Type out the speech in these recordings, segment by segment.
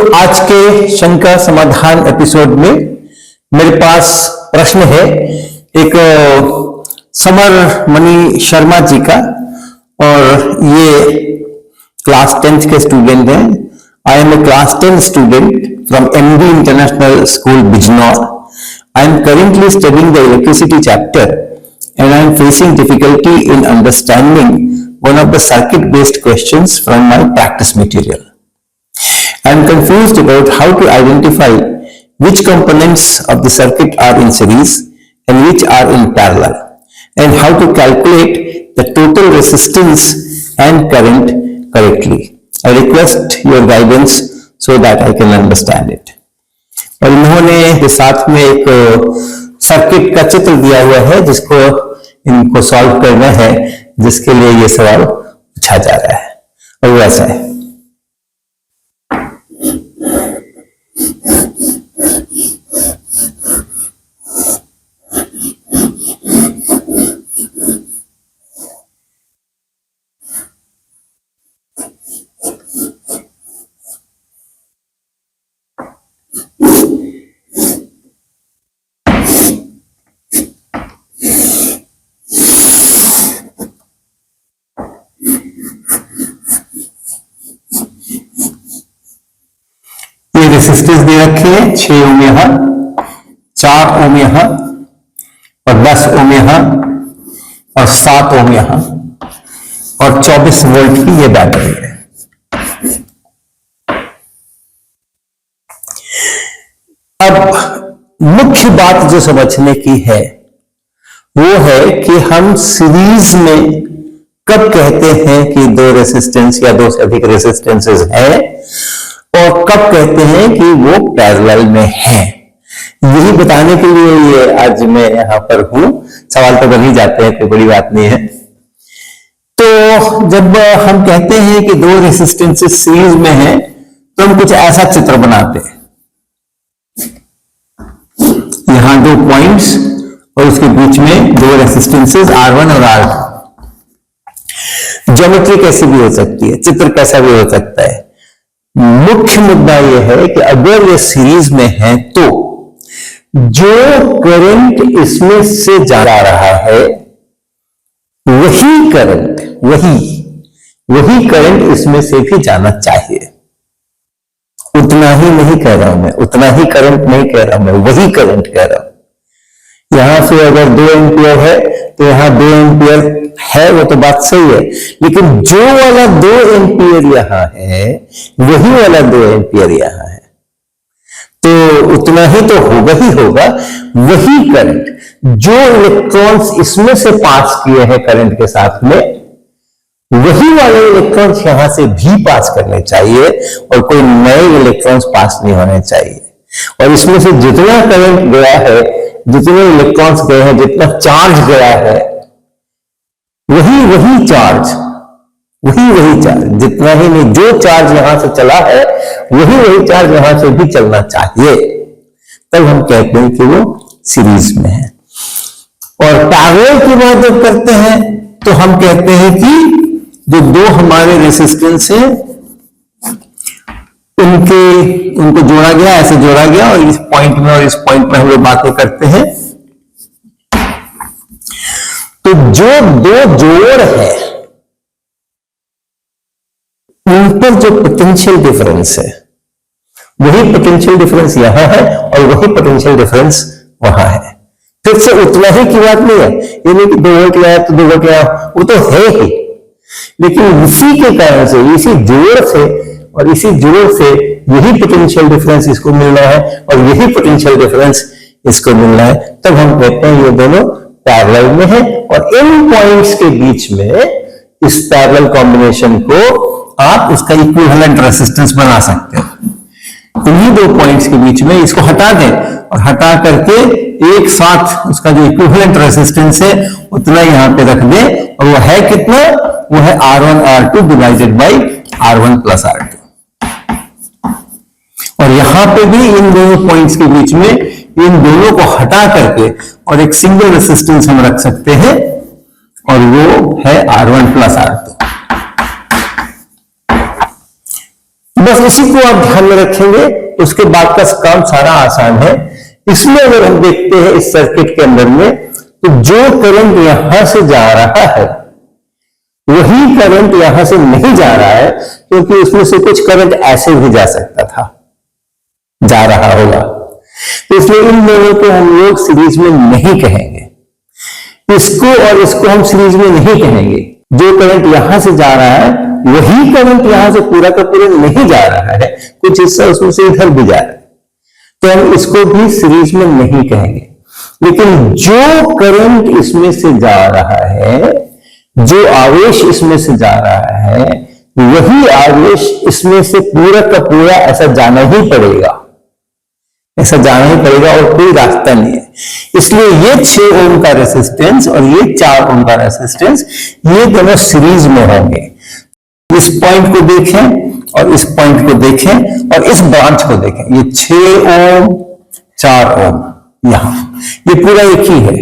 तो आज के शंका समाधान एपिसोड में मेरे पास प्रश्न है एक समर मणि शर्मा जी का, और ये क्लास 10th के स्टूडेंट हैं। I am a class 10 student from MD international school Bijnor. I am currently studying the electricity chapter and I am facing difficulty in understanding one of the circuit based questions from my practice material. I am confused about how to identify which components of the circuit are in series and which are in parallel, and how to calculate the total resistance and current correctly. I request your guidance so that I can understand it. और इन्होंने साथ में एक circuit का चित्र दिया हुआ है जिसको इनको सॉल्व करना है, जिसके लिए ये सवाल पूछा जा रहा है, और वो ऐसा है। रेसिस्टेंस दे रखे हैं 6 ओम यहां, 4 ओम यहां, और 10 ओम यहां, और 7 ओम यहां, और 24 वोल्ट की ये बैटरी है। अब मुख्य बात जो समझने की है वो है कि हम सीरीज में कब कहते हैं कि दो रेसिस्टेंस या दो से अधिक रेसिस्टेंसेस हैं, और कब कहते हैं कि वो पैरेलल में हैं। यही बताने के लिए ये आज मैं यहां पर हूं। सवाल तो बन ही जाते हैं, कोई बड़ी बात नहीं है। तो जब हम कहते हैं कि दो रेसिस्टेंसेस सीरीज में हैं, तो हम कुछ ऐसा चित्र बनाते हैं, यहां दो पॉइंट्स और उसके बीच में दो रेसिस्टेंसेस R1 और R2। ज्योमेट्री कैसी भी हो सकती है, चित्र कैसा भी हो सकता है। मुख्य मुद्दा यह है कि अगर ये सीरीज में है तो जो करंट इसमें से जा रहा है वही करंट इसमें से भी जाना चाहिए। उतना ही नहीं कह रहा हूं मैं, उतना ही करंट नहीं कह रहा हूं मैं, वही करंट कह रहा हूं। यहां से अगर 2 एम्पियर है तो यहां 2 एम्पियर है, वो तो बात सही है, लेकिन जो वाला 2 एम्पियर यहां है वही वाला 2 एम्पियर यहां है, तो उतना ही तो होगा ही होगा। वही करंट जो इलेक्ट्रॉन्स इसमें से पास किए हैं करंट के साथ में, वही वाले इलेक्ट्रॉन्स यहां से भी पास करने चाहिए, और कोई नए इलेक्ट्रॉन्स पास नहीं होने चाहिए। और इसमें से जितना करंट गया है, जितने इलेक्ट्रॉन्स गए हैं, जितना चार्ज गया है, वही चार्ज, जितना ही नहीं, जो चार्ज यहां से चला है वही चार्ज यहां से भी चलना चाहिए। तब हम कहते हैं कि वो सीरीज में है। और पैरेलल की बात जब करते हैं तो हम कहते हैं कि जो दो हमारे रेसिस्टेंस है उनको जोड़ा गया, ऐसे जोड़ा गया, और इस पॉइंट में और इस पॉइंट में हम लोग बातें करते हैं। तो जो दो जोड़ है उन पर जो पोटेंशियल डिफरेंस है, वही पोटेंशियल डिफरेंस यहां है और वही पोटेंशियल डिफरेंस वहां है। फिर से उतना ही की बात नहीं है, ये नहीं कि 2 वोल्ट आया तो 2 वोल्ट आया, वो तो है ही, लेकिन उसी के कारण से, इसी जोड़ से और इसी जोड़ से यही पोटेंशियल डिफरेंस इसको मिल रहा है और यही पोटेंशियल डिफरेंस इसको मिल रहा है। तब हम कहते हैं ये दोनों पैरेलल में है, और इन पॉइंट्स के बीच में इस पैरेलल कॉम्बिनेशन को आप उसका इक्विवेलेंट रेसिस्टेंस बना सकते हो। इन्हीं दो पॉइंट्स के बीच में इसको हटा दें, और हटा करके एक साथ उसका जो इक्विवेलेंट रेसिस्टेंस है उतना यहां पे रख दें, और वो है कितना? वो है R1 R2 divided by R1 plus R2। और यहां पे भी इन दोनों पॉइंट्स के बीच में इन दोनों को हटा करके और एक सिंगल रेसिस्टेंस हम रख सकते हैं, और वो है R1 प्लस R2। बस इसी को आप ध्यान में रखेंगे, उसके बाद का काम सारा आसान है। इसमें अगर हम देखते हैं इस सर्किट के अंदर में, तो जो करंट यहां से जा रहा है वही करंट यहां से नहीं जा रहा है, क्योंकि उसमें से कुछ करंट ऐसे भी जा सकता था, जा रहा होगा। तो इसलिए इन दोनों को हम लोग सीरीज में नहीं कहेंगे, इसको और इसको हम सीरीज में नहीं कहेंगे। जो करंट यहां से जा रहा है वही करंट यहां से पूरा का पूरा नहीं जा रहा है, कुछ हिस्सा उसमें से इधर भी जा रहा है, तो हम इसको भी सीरीज में नहीं कहेंगे। लेकिन जो करंट इसमें से जा रहा है, जो आवेश इसमें से जा रहा है, वही आवेश इसमें से पूरा का पूरा ऐसा जाना ही पड़ेगा, ऐसा जाना ही पड़ेगा और कोई रास्ता नहीं है। इसलिए ये 6 ओम का रेसिस्टेंस और ये 4 ओम का रेसिस्टेंस, ये दोनों सीरीज में होंगे। इस पॉइंट को देखें और इस पॉइंट को देखें और इस ब्रांच को देखें, ये 6 ओम 4 ओम, यहां ये पूरा एक ही है।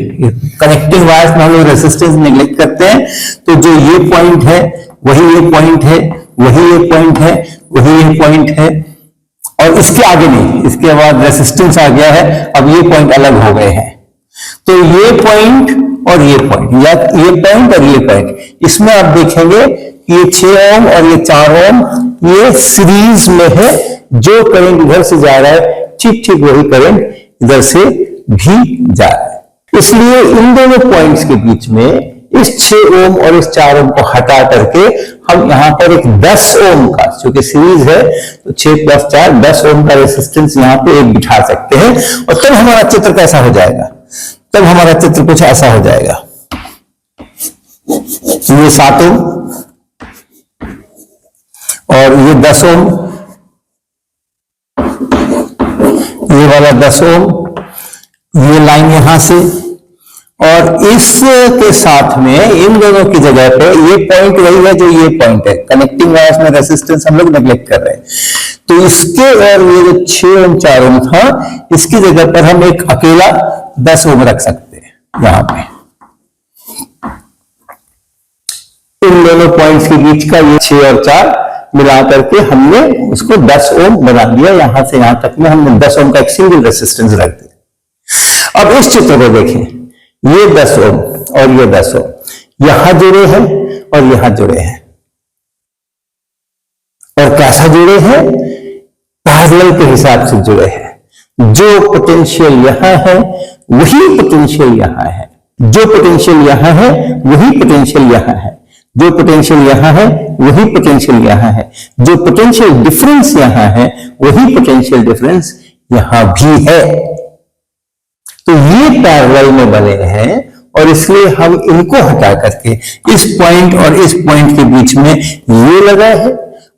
कनेक्टिंग वायर्स में हम लोग रेसिस्टेंस नेग्लेक्ट करते हैं, तो जो ये पॉइंट है वही ये पॉइंट है, वही ये पॉइंट है, वही ये पॉइंट है, और इसके आगे नहीं, इसके बाद रेसिस्टेंस आ गया है, अब ये पॉइंट अलग हो गए हैं। तो ये पॉइंट और ये पॉइंट, या ये पॉइंट और ये पॉइंट, इसमें आप देखेंगे कि ये 6 ओम और ये 4 ओम ये सीरीज में है। जो करंट इधर से जा रहा है ठीक ठीक वही करंट इधर से भी जा रहा है। इसलिए इन दोनों पॉइंट्स के बीच में इस 6 ओम और इस 4 ओम को हटा करके हम यहां पर एक 10 ओम का, क्योंकि सीरीज है तो 6 + 4 10 ओम का रेसिस्टेंस यहां पे एक बिठा सकते हैं, और तब हमारा चित्र कैसा हो जाएगा, तब हमारा चित्र कुछ ऐसा हो जाएगा। ये 7 ओम और ये 10 ओम, ये वाला 10 ओम, ये लाइन यहां से, और इसके साथ में इन दोनों की जगह पे ये पॉइंट वही है जो ये पॉइंट है। कनेक्टिंग वायर्स में रेसिस्टेंस हम लोग नेग्लेक्ट कर रहे हैं, तो इसके और ये जो 6 ओम 4 ओम था, इसकी जगह पर हम एक अकेला 10 ओम रख सकते हैं यहां पे। इन दोनों पॉइंट्स के बीच का ये 6 और 4 मिला करके हमने उसको 10 ओम बना दिया। यहां से यहां तक में हमने 10 ओम का एक सिंगल रेसिस्टेंस रख दिया। अब इस चित्र को देखें, ये 10 ओम और ये 10 ओम यहां जुड़े हैं और यहां जुड़े हैं, और कैसा जुड़े हैं, पैरेलल के हिसाब से जुड़े हैं। जो पोटेंशियल यहां है वही पोटेंशियल यहां है, जो पोटेंशियल यहां है वही पोटेंशियल यहां है, जो पोटेंशियल यहां है वही पोटेंशियल यहां है, जो पोटेंशियल डिफरेंस यहां है वही पोटेंशियल डिफरेंस यहां भी है। तो ये पैरेलल में बने हैं, और इसलिए हम इनको हटा करके इस पॉइंट और इस पॉइंट के बीच में ये लगाए है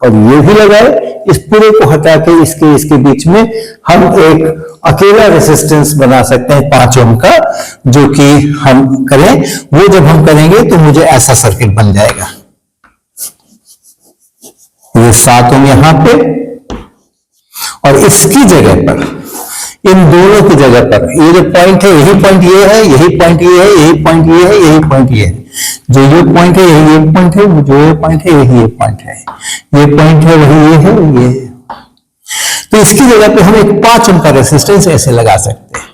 और ये भी लगाए, इस पूरे को हटा के इसके बीच में हम एक अकेला रेसिस्टेंस बना सकते हैं 5 ओम का, जो कि हम करें। वो जब हम करेंगे तो मुझे ऐसा सर्किट बन जाएगा। ये 7 ओम यहां पे, और इसकी जगह पर, इन दोनों की जगह पर ये जो पॉइंट है यही पॉइंट ये है, यही पॉइंट ये है, यही पॉइंट ये है, यही पॉइंट ये है, जो ये पॉइंट है यही ये पॉइंट है, जो ये पॉइंट है यही ये पॉइंट है, ये पॉइंट है वही ये है, ये है। तो इसकी जगह पे हम एक 5 ओम का रेसिस्टेंस ऐसे लगा सकते हैं,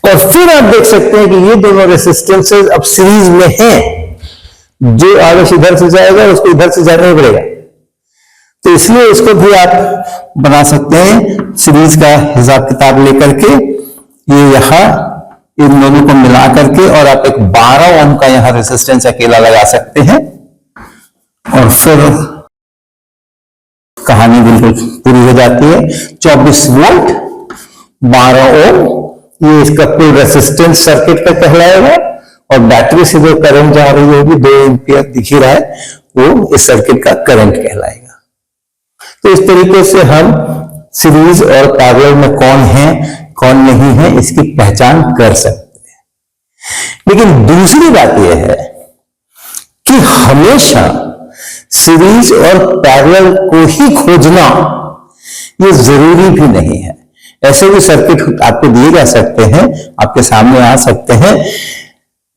और फिर आप देख सकते हैं कि ये दोनों रेसिस्टेंसेस अब सीरीज में हैं। जो आवेश इधर से जाएगा उसको इधर से जाना पड़ेगा, तो इसलिए इसको भी आप बना सकते हैं सीरीज का हिसाब किताब लेकर के। ये यहां इन दोनों को मिला करके, और आप एक 12 ओम का यहां रेसिस्टेंस अकेला लगा सकते हैं, और फिर कहानी बिल्कुल पूरी हो जाती है। 24 वोल्ट 12 ओम, ये इसका कुल रेसिस्टेंस सर्किट का कहलाएगा, और बैटरी से जो करंट जा रही होगी 2 एम्पियर दिख ही रहा है, वो इस सर्किट का करंट कहलाएगा। तो इस तरीके से हम सीरीज और पैरेलल में कौन है कौन नहीं है इसकी पहचान कर सकते हैं। लेकिन दूसरी बात यह है कि हमेशा सीरीज और पैरेलल को ही खोजना ये जरूरी भी नहीं है। ऐसे भी सर्किट आपको दिए जा सकते हैं, आपके सामने आ सकते हैं,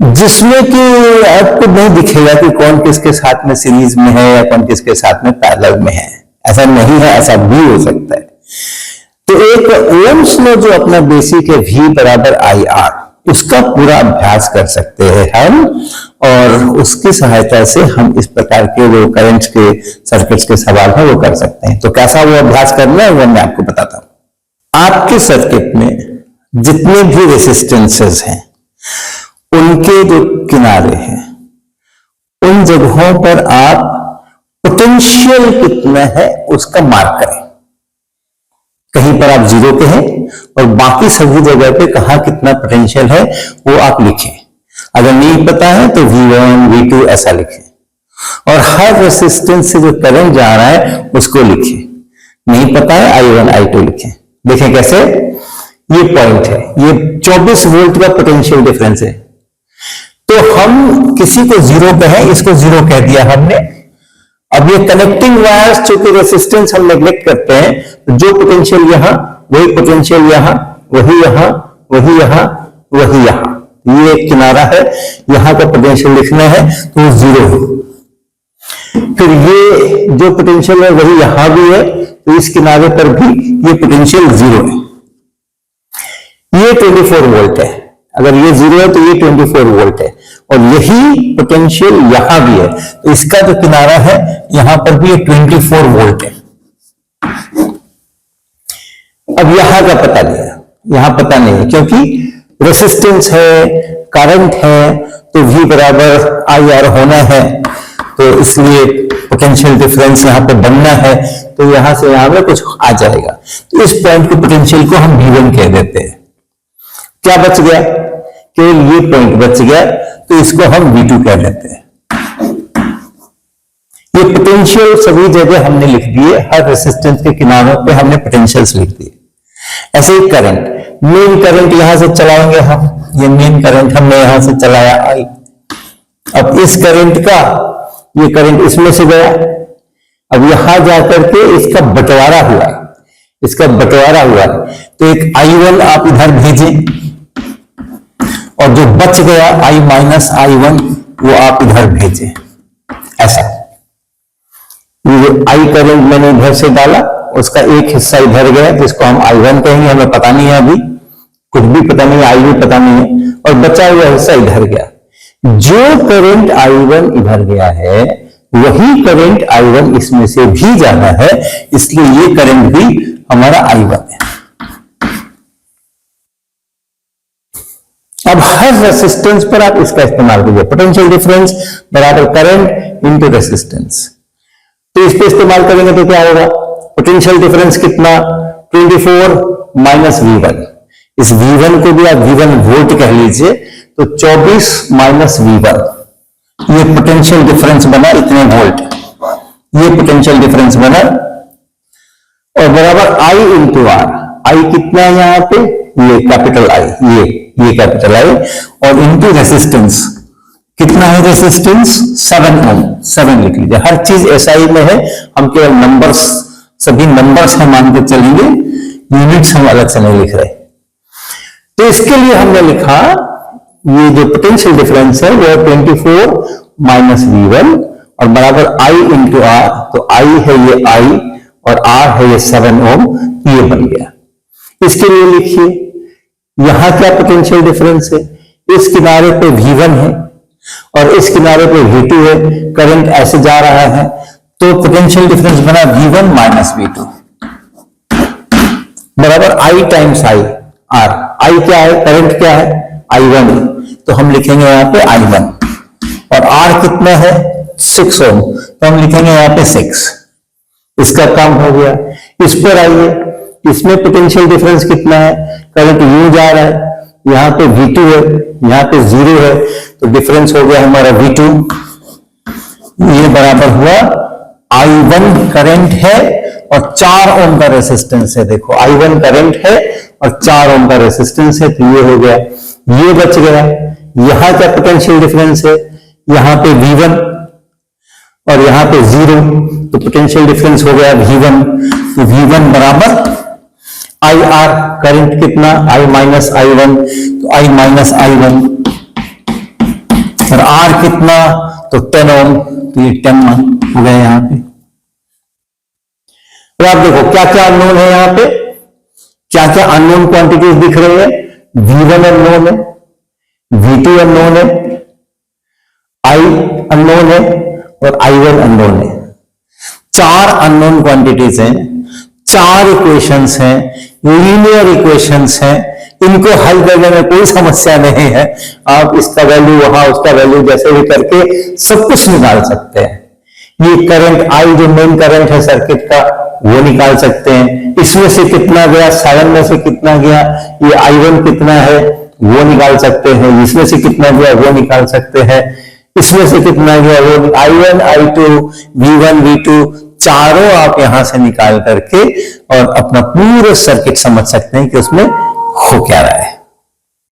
जिसमें कि आपको नहीं दिखेगा कि कौन किसके साथ में सीरीज में है या कौन किसके साथ में पैरेलल में है। ऐसा नहीं है, ऐसा भी हो सकता है। तो एक ओम्स लॉ जो अपना बेसिक है V बराबर IR, उसका पूरा अभ्यास कर सकते हैं हम, और उसकी सहायता से हम इस प्रकार के जो करंट्स के सर्किट्स के सवाल है वो कर सकते हैं। तो कैसा वो अभ्यास करना है वो मैं आपको बताता हूं। आपके सर्किट में जितने भी रेसिस्टेंसेस हैं उनके जो किनारे हैं उन जगहों पर आप पोटेंशियल कितना है उसका मार्क करें। कहीं पर आप 0 पे हैं और बाकी सभी जगह पे कहां कितना पोटेंशियल है वो आप लिखें। अगर नहीं पता है तो V1 V2 ऐसा लिखें, और हर रेसिस्टेंस से जो करंट जा रहा है उसको लिखें। नहीं पता है I1 I2 लिखें। देखें कैसे, ये पॉइंट है, ये 24 वोल्ट का पोटेंशियल डिफरेंस है। तो हम किसी को 0 पे है, इसको 0 कह दिया हमने। अब ये कनेक्टिंग वायर्स चूंकि रेसिस्टेंस हम नेग्लेक्ट करते हैं, तो जो पोटेंशियल यहां वही पोटेंशियल यहां, वही यहां, वही यहां, वही यहां, ये एक किनारा है, यहां का पोटेंशियल लिखना है तो 0 है। फिर ये जो पोटेंशियल है वही यहां भी है, तो इस किनारे पर भी ये पोटेंशियल 0 है। ये 24 वोल्ट है। अगर ये 0 है तो ये 24 वोल्ट है, और यही पोटेंशियल यहां भी है, तो इसका जो किनारा है यहां पर भी ये 24 वोल्ट है। अब यहां का पता लिया, यहां पता नहीं है क्योंकि रेसिस्टेंस है, करंट है, तो V बराबर IR होना है, तो इसलिए पोटेंशियल डिफरेंस यहां पे बनना है, तो यहां से यहां में कुछ आ जाएगा। तो इस पॉइंट के पोटेंशियल को हम V1 कह देते हैं। क्या बच गया, केवल ये पॉइंट बच गया, तो इसको हम V2 कह देते हैं। ये पोटेंशियल सभी जगह हमने लिख दिए, हर रेसिस्टेंस के किनारों पे हमने पोटेंशियल्स लिख दिए। ऐसे ही करंट, मेन करंट यहां से चलाएंगे हम, ये मेन करंट हमने यहां से चलाया I। अब इस करंट का, ये करंट इसमें से गया, अब यहां जाकर के इसका बंटवारा हुआ है, इसका बंटवारा हुआ है, तो एक I1 आप इधर भेजें, और जो बच गया I माइनस I1 वो आप इधर भेजें। ऐसा ये I करंट मैंने इधर से डाला, उसका एक हिस्सा इधर गया जिसको हम I1 कहेंगे, हमें पता नहीं है, अभी कुछ भी पता नहीं है, I भी पता नहीं है, और बचा हुआ हिस्सा इधर गया। जो करंट I1 इधर गया है वही करंट I1 इसमें से भी जाना है, इसलिए ये करंट भी हमारा I1 है। अब हर रेसिस्टेंस पर आप इसका इस्तेमाल कीजिए, पोटेंशियल डिफरेंस बराबर करंट इनटू रेसिस्टेंस। तो इस पे इस्तेमाल करेंगे तो क्या होगा, पोटेंशियल डिफरेंस कितना, 24 माइनस V1। इस V1 को भी आप V1 वोल्ट कह लीजिए, तो 24 माइनस V1, ये पोटेंशियल डिफरेंस बना इतने वोल्ट, ये पोटेंशियल डिफरेंस बना, और बराबर I इंटू R। I कितना है यहां पे, ये कैपिटल I, ये कैपिटल I, और इनटू रेसिस्टेंस कितना है, रेसिस्टेंस 7 ओम, 7 लिख लीजिए। हर चीज SI में है, हम केवल नंबर्स, सभी नंबर्स हम मान के चलेंगे, यूनिट्स हम अलग से नहीं लिख रहे। तो इसके लिए हमने लिखा ये जो पोटेंशियल डिफरेंस है वो 24 माइनस V1 और बराबर I इंटू R। तो I है ये I और R है ये 7 ओम, ये बन गया। इसके लिए लिखिए यहां क्या पोटेंशियल डिफरेंस है, इस किनारे पे V1 है और इस किनारे पे V2 है, करंट ऐसे जा रहा है, तो पोटेंशियल डिफरेंस बना V1 माइनस V2 बराबर I times I R। I क्या है, करंट क्या है, I1, तो हम लिखेंगे यहां पे I1, और R कितना है 6 ओम, तो हम लिखेंगे यहां पे 6। इसका काम हो गया। इस पर आइए, इसमें पोटेंशियल डिफरेंस कितना है, करंट यूं जा रहा है, यहां पे V2 है, यहां पे 0 है, तो डिफरेंस हो गया हमारा V2, ये बराबर हुआ I1 करंट है और 4 ओम का रेसिस्टेंस है। देखो I1 करंट है और 4 ओम का रेसिस्टेंस है, तो ये हो गया, ये बच गया। यहां क्या पोटेंशियल डिफरेंस है, यहां पे V1 और यहां पे 0, तो पोटेंशियल डिफरेंस हो गया V1, तो V1 बराबर IR, करंट कितना I माइनस I1, तो I माइनस I1 और R कितना, तो 10 ओम, तो ये 10 हो गया यहाँ पे। तो आप देखो क्या क्या अननोन है यहाँ पे, क्या क्या अननोन क्वांटिटीज दिख रही है। V1 अननोन है, V2 अननोन है, I अननोन है और I1 अननोन है। 4 अननोन क्वांटिटीज हैं, 4 इक्वेशंस हैं, लीनियर इक्वेशंस हैं। इनको हल करने में कोई समस्या नहीं है। आप इसका वैल्यू वहां, उसका वैल्यू जैसे भी करके सब कुछ निकाल सकते हैं। ये करंट I जो मेन करंट है सर्किट का, वो निकाल सकते हैं। इसमें से कितना गया, 7 में से कितना गया, ये I1 कितना है वो निकाल सकते हैं। इसमें से कितना गया वो निकाल सकते हैं। इसमें से कितना गया वो, I1, I2, V1, V2 चारों आप यहां से निकाल करके और अपना पूरा सर्किट समझ सकते हैं कि उसमें हो क्या रहा है।